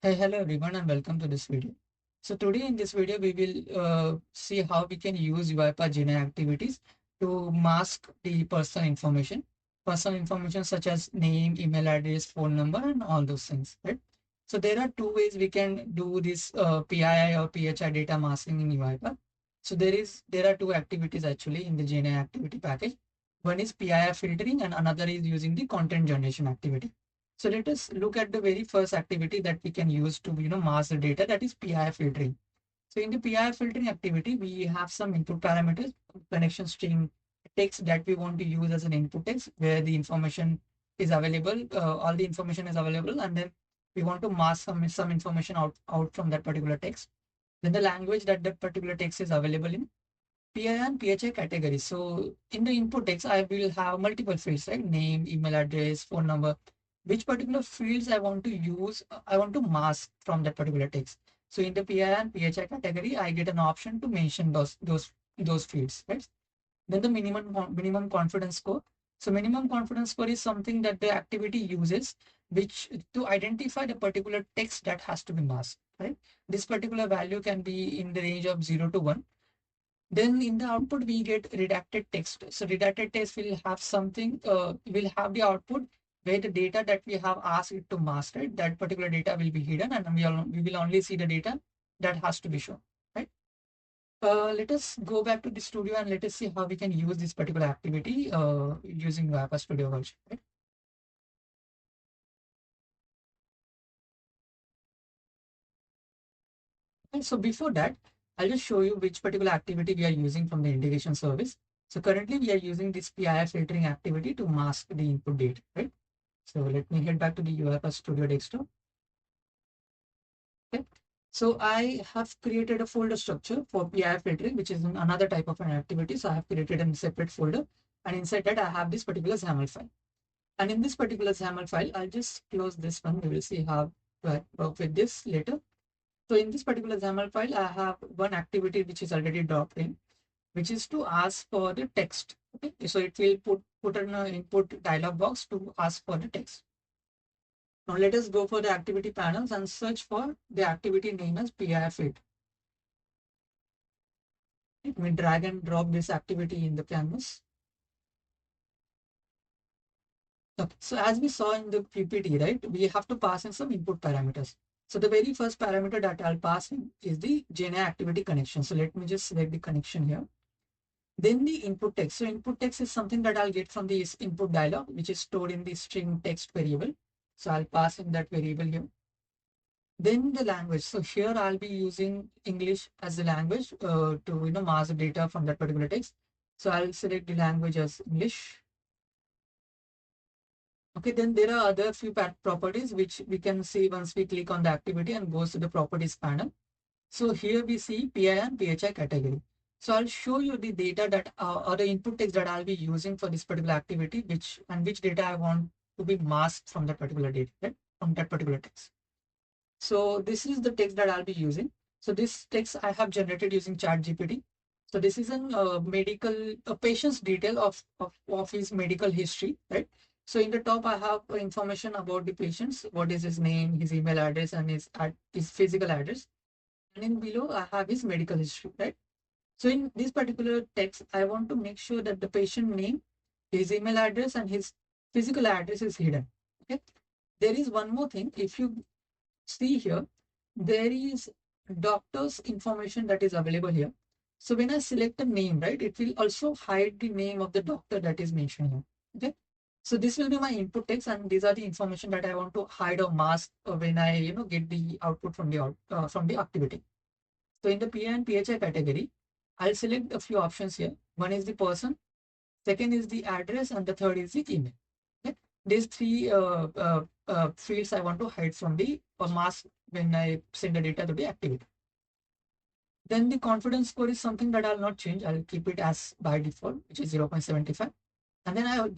Hey, hello everyone and welcome to this video. So today in this video, we will see how we can use UiPath GenAI activities to mask the personal information such as name, email address, phone number, and all those things, right? So there are two ways we can do this PII or PHI data masking in UiPath. So there are two activities actually in the GenAI activity package. One is PII filtering and another is using the content generation activity. So let us look at the very first activity that we can use to mask the data, that is PII filtering. So in the PII filtering activity, we have some input parameters, connection string text that we want to use as an input text where the information is available, all the information is available, and then we want to mask some information out from that particular text. Then the language that that particular text is available in. PI and PHI categories. So in the input text, I will have multiple fields, right? Name, email address, phone number. Which particular fields I want to use, I want to mask from that particular text. So in the PI and PHI category, I get an option to mention those fields, right? Then the minimum confidence score. So minimum confidence score is something that the activity uses, which to identify the particular text that has to be masked, right? This particular value can be in the range of 0 to 1. Then in the output, we get redacted text. So redacted text will have will have the output where the data that we have asked it to mask, right? That particular data will be hidden and we will only see the data that has to be shown, right? Let us go back to the studio and let us see how we can use this particular activity using UiPath Studio version, right? And so before that, I'll just show you which particular activity we are using from the integration service. So currently we are using this PII filtering activity to mask the input data, right? So let me head back to the UiPath Studio desktop. Okay. So I have created a folder structure for PII filtering, which is another type of an activity. So I have created a separate folder, and inside that I have this particular XAML file. And in this particular XAML file, I'll just close this one. We will see how to work with this later. So in this particular XAML file, I have one activity which is already dropped in, which is to ask for the text. Okay, so it will put an input dialog box to ask for the text. Now let us go for the activity panels and search for the activity name as PII fit. Let me drag and drop this activity in the canvas. Okay. So as we saw in the PPT, right, we have to pass in some input parameters. So the very first parameter that I'll pass in is the GenAI activity connection. So let me just select the connection here. Then the input text. So input text is something that I'll get from this input dialog, which is stored in the string text variable. So I'll pass in that variable here. Then the language. So here I'll be using English as the language to mask the data from that particular text. So I'll select the language as English. Okay, then there are other few properties which we can see once we click on the activity and goes to the properties panel. So here we see PI and PHI category. So I'll show you the data that or the input text that I'll be using for this particular activity, which data I want to be masked from that particular data, right? From that particular text. So this is the text that I'll be using. So this text I have generated using ChatGPT. So this is a patient's detail of his medical history, right? So in the top, I have information about the patients, what is his name, his email address, and his physical address. And in below, I have his medical history, right? So in this particular text, I want to make sure that the patient name, his email address, and his physical address is hidden. Okay. There is one more thing. If you see here, there is doctor's information that is available here. So when I select a name, right, it will also hide the name of the doctor that is mentioned here. Okay. So this will be my input text, and these are the information that I want to hide or mask when I get the output from the activity. So in the PI and PHI category, I'll select a few options here. One is the person, second is the address, and the third is the email. Okay? These three fields I want to hide from the or mask when I send the data to the activity. Then the confidence score is something that I'll not change. I'll keep it as by default, which is 0.75. And then I will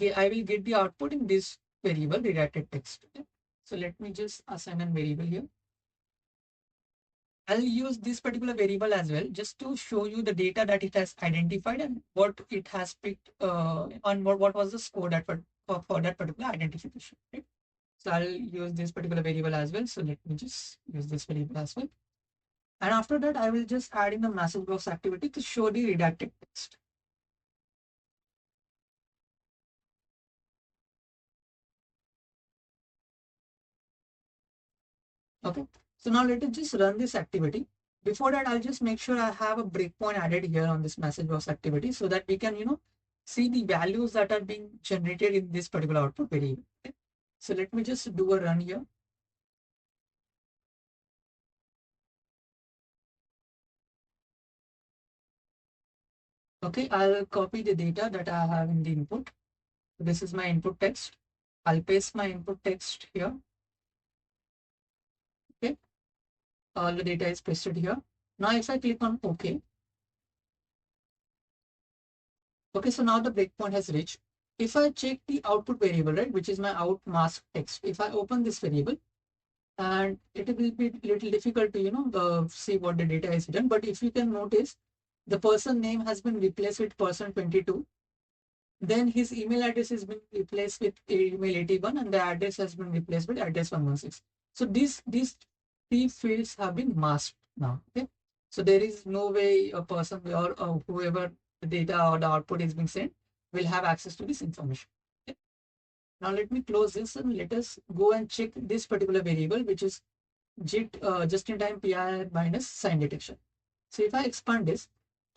get the output in this variable redacted text. Okay? So let me just assign a variable here. I'll use this particular variable as well, just to show you the data that it has identified and what it has picked on what was the score for that particular identification. Right? So I'll use this particular variable as well. So let me just use this variable as well. And after that, I will just add in the message box activity to show the redacted text. Okay. So now let us just run this activity. Before that, I'll just make sure I have a breakpoint added here on this message box activity so that we can, see the values that are being generated in this particular output variable. Okay. So let me just do a run here. Okay, I'll copy the data that I have in the input. This is my input text. I'll paste my input text here. Okay, all the data is pasted here. Now if I click on OK, okay, so now the breakpoint has reached. If I check the output variable, right, which is my out mask text, if I open this variable, and it will be a little difficult to, see what the data is done. But if you can notice, the person name has been replaced with person 22. Then his email address has been replaced with email 81 and the address has been replaced with address 116. So these three fields have been masked now. Okay. So there is no way a person or whoever the data or the output is being sent will have access to this information. Okay. Now let me close this and let us go and check this particular variable, which is JIT just-in-time PII minus sign detection. So if I expand this,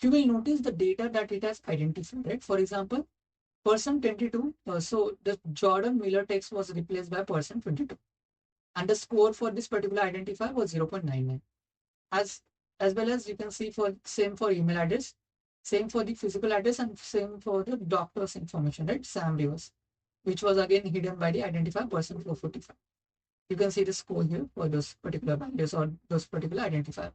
you will notice the data that it has identified, right? For example, person 22, so the Jordan Miller text was replaced by person 22. And the score for this particular identifier was 0.99. As well as you can see for same for email address, same for the physical address, and same for the doctor's information, right? Sam Rivers, which was again hidden by the identifier person 445. You can see the score here for those particular values or those particular identifier.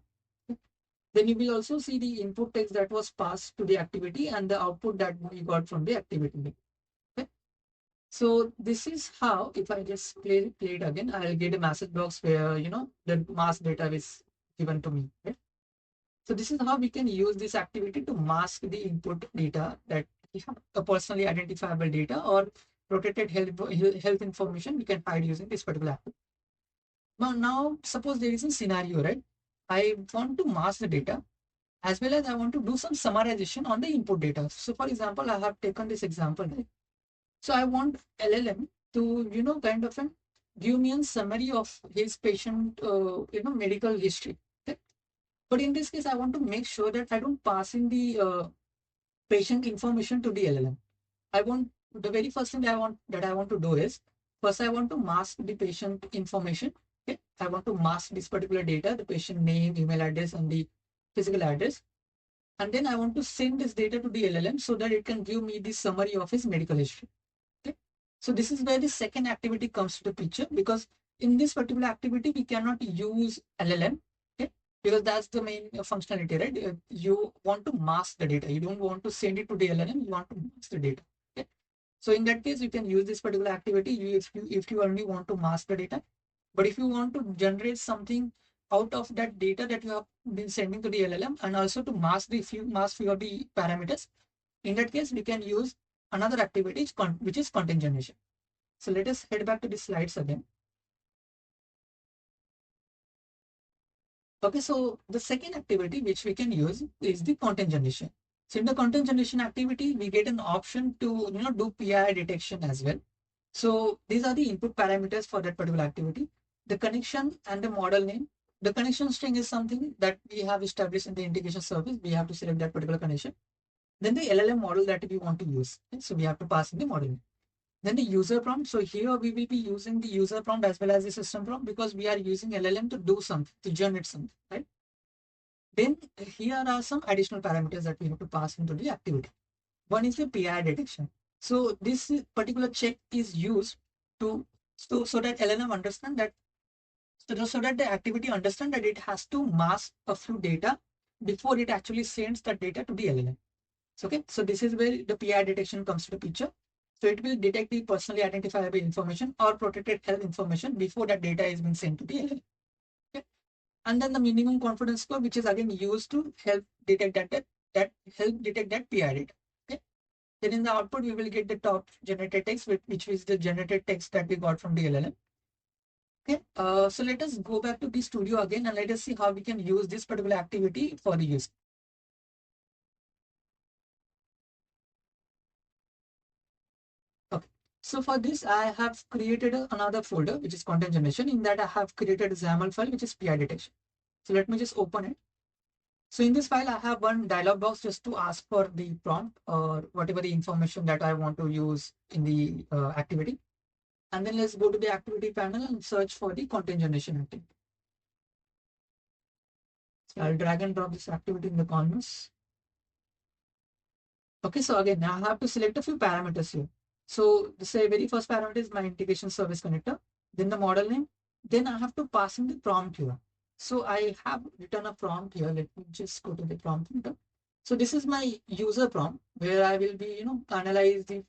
Then you will also see the input text that was passed to the activity and the output that we got from the activity. Okay. So this is how, if I just play it again, I'll get a message box where, the mask data is given to me. Okay. So this is how we can use this activity to mask the input data that we have a personally identifiable data or protected health information we can hide using this particular activity. Now, suppose there is a scenario, right? I want to mask the data as well as I want to do some summarization on the input data. So for example, I have taken this example, right? So I want LLM to, kind of give me a summary of his patient, medical history. Okay? But in this case, I want to make sure that I don't pass in the patient information to the LLM. I want the very first thing I want to do is first I want to mask the patient information. Okay, I want to mask this particular data, the patient name, email address, and the physical address. And then I want to send this data to the LLM so that it can give me the summary of his medical history. Okay. So this is where the second activity comes to the picture, because in this particular activity, we cannot use LLM. Okay. Because that's the main functionality, right? You want to mask the data. You don't want to send it to the LLM. You want to mask the data. Okay. So in that case, you can use this particular activity if you only want to mask the data. But if you want to generate something out of that data that you have been sending to the LLM and also to mask few of the parameters, in that case, we can use another activity which is content generation. So let us head back to the slides again. Okay, so the second activity which we can use is the content generation. So in the content generation activity, we get an option to do PII detection as well. So these are the input parameters for that particular activity. The connection and the model name. The connection string is something that we have established in the integration service. We have to select that particular connection. Then the LLM model that we want to use. Okay? So we have to pass in the model name. Then the user prompt. So here we will be using the user prompt as well as the system prompt because we are using LLM to do something, to generate something, right? Then here are some additional parameters that we have to pass into the activity. One is the PII detection. So this particular check is used to so that LLM understand that so that the activity understand that it has to mask a few data before it actually sends that data to the LLM. So, okay, so this is where the PII detection comes to the picture. So it will detect the personally identifiable information or protected health information before that data is being sent to the LLM. Okay. And then the minimum confidence score, which is again used to help detect that PII data. Okay. Then in the output, we will get the top generated text, which is the generated text that we got from the LLM. Okay, so let us go back to the studio again and let us see how we can use this particular activity for the use. Okay, so for this, I have created another folder which is content generation. In that, I have created a XAML file which is PI detection. So let me just open it. So in this file, I have one dialog box just to ask for the prompt or whatever the information that I want to use in the activity. And then let's go to the activity panel and search for the content generation activity. So I'll drag and drop this activity in the canvas. Okay, so again, now I have to select a few parameters here. So say very first parameter is my integration service connector, then the model name, then I have to pass in the prompt here. So I have written a prompt here. Let me just go to the prompt filter. So this is my user prompt where I will be, analyze the,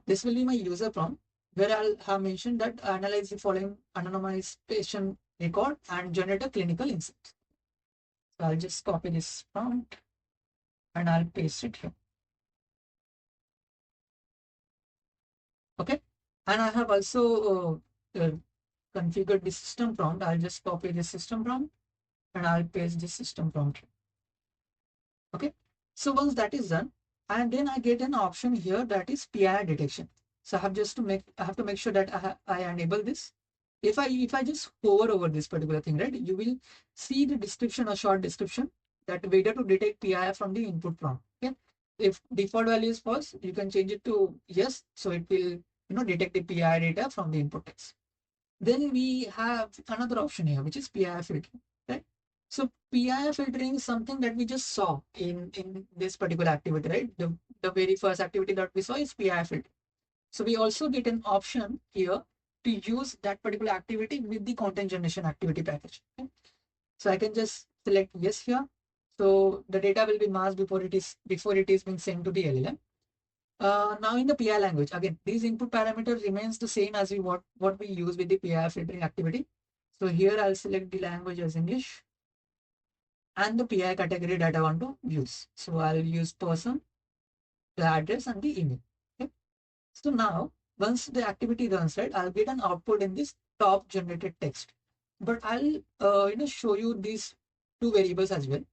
this will be my user prompt where I'll have mentioned that analyze the following anonymized patient record and generate a clinical insight. So I'll just copy this prompt and I'll paste it here. Okay. And I have also configured the system prompt. I'll just copy the system prompt and I'll paste the system prompt. Okay. So once that is done, and then I get an option here that is PII detection. So I have to make sure that I enable this. If I just hover over this particular thing, right, you will see the description, a short description that whether to detect PII from the input prompt. Okay. If default value is false, you can change it to yes. So it will detect the PII data from the input text. Then we have another option here, which is PII filtering, right? So PII filtering is something that we just saw in this particular activity, right? The very first activity that we saw is PII filtering. So we also get an option here to use that particular activity with the content generation activity package. Okay? So I can just select yes here. So the data will be masked before it is being sent to the LLM. Now in the PI language, again, these input parameters remains the same as what we use with the PI filtering activity. So here I'll select the language as English and the PI category that I want to use. So I'll use person, the address and the email. Okay. So now once the activity runs, right, I'll get an output in this top generated text. But I'll show you these two variables as well,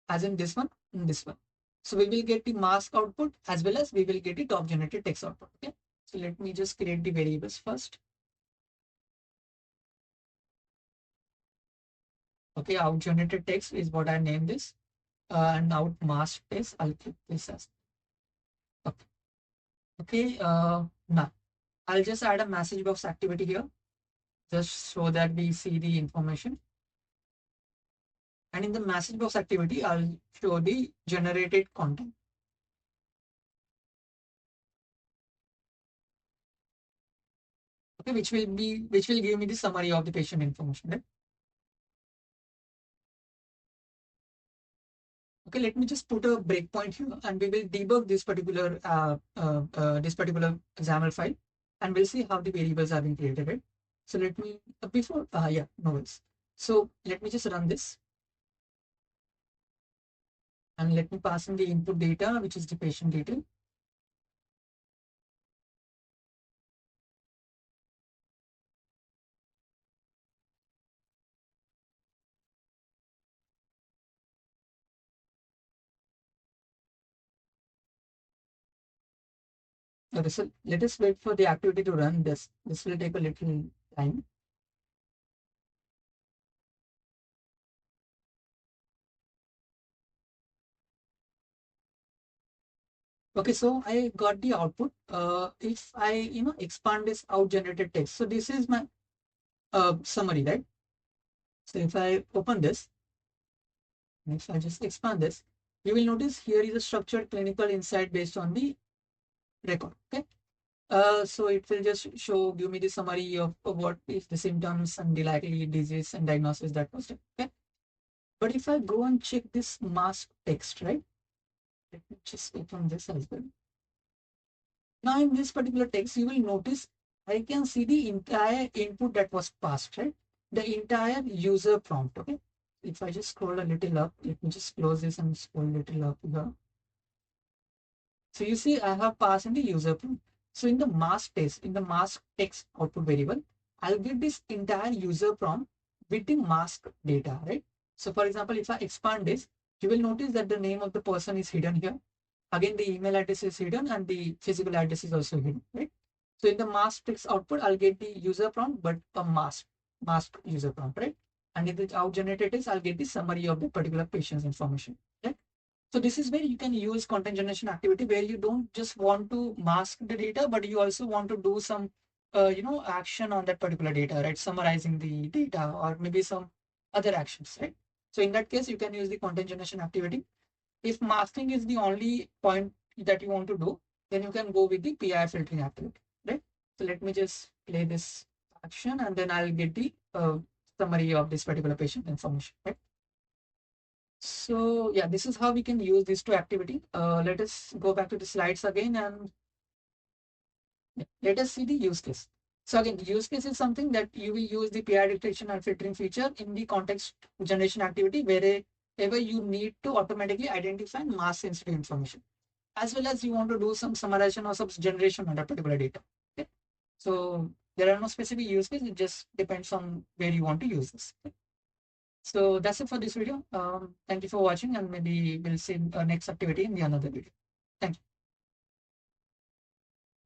as in this one and this one. So we will get the mask output as well as we will get the top generated text output. Okay. So let me just create the variables first. Okay, out generated text is what I named this. And out mask text, I'll keep this as okay. Okay, now I'll just add a message box activity here, just so that we see the information. And in the message box activity, I'll show the generated content. Okay, which will give me the summary of the patient information. Right? Okay, let me just put a breakpoint here, and we will debug this particular XAML file, and we'll see how the variables are being created. Right? So let me yeah, no worries. So let me just run this, and let me pass in the input data, which is the patient detail. Okay, so let us wait for the activity to run. This will take a little time. Okay, so I got the output. If I expand this out generated text, so this is my summary, right? So if I open this, if I just expand this, you will notice here is a structured clinical insight based on the record. Okay. So it will just give me the summary of what is the symptoms and the likely disease and diagnosis that was done. Okay. But if I go and check this mask text, right? Let me just open this as well. Now in this particular text, you will notice I can see the entire input that was passed, right? The entire user prompt. Okay. If I just scroll a little up, let me just close this and scroll a little up here. So you see, I have passed in the user prompt. So in the mask text output variable, I'll get this entire user prompt with the mask data, right? So for example, if I expand this, you will notice that the name of the person is hidden here. Again, the email address is hidden and the physical address is also hidden, right? So in the mask text output, I'll get the user prompt, but a mask user prompt, right? And in the out generated text, I'll get the summary of the particular patient's information, right? So this is where you can use content generation activity where you don't just want to mask the data, but you also want to do some, action on that particular data, right? Summarizing the data or maybe some other actions, right? So in that case, you can use the content generation activity. If masking is the only point that you want to do, then you can go with the PII filtering activity, right? So let me just play this action and then I'll get the summary of this particular patient information, right? So yeah, this is how we can use these two activity. Let us go back to the slides again and let us see the use case. So again, the use case is something that you will use the PII detection and filtering feature in the context generation activity wherever you need to automatically identify mass sensitive information, as well as you want to do some summarization or some generation on that particular data. Okay? So there are no specific use case. It just depends on where you want to use this. Okay? So that's it for this video. Thank you for watching, and maybe we'll see next activity in the another video. Thank you.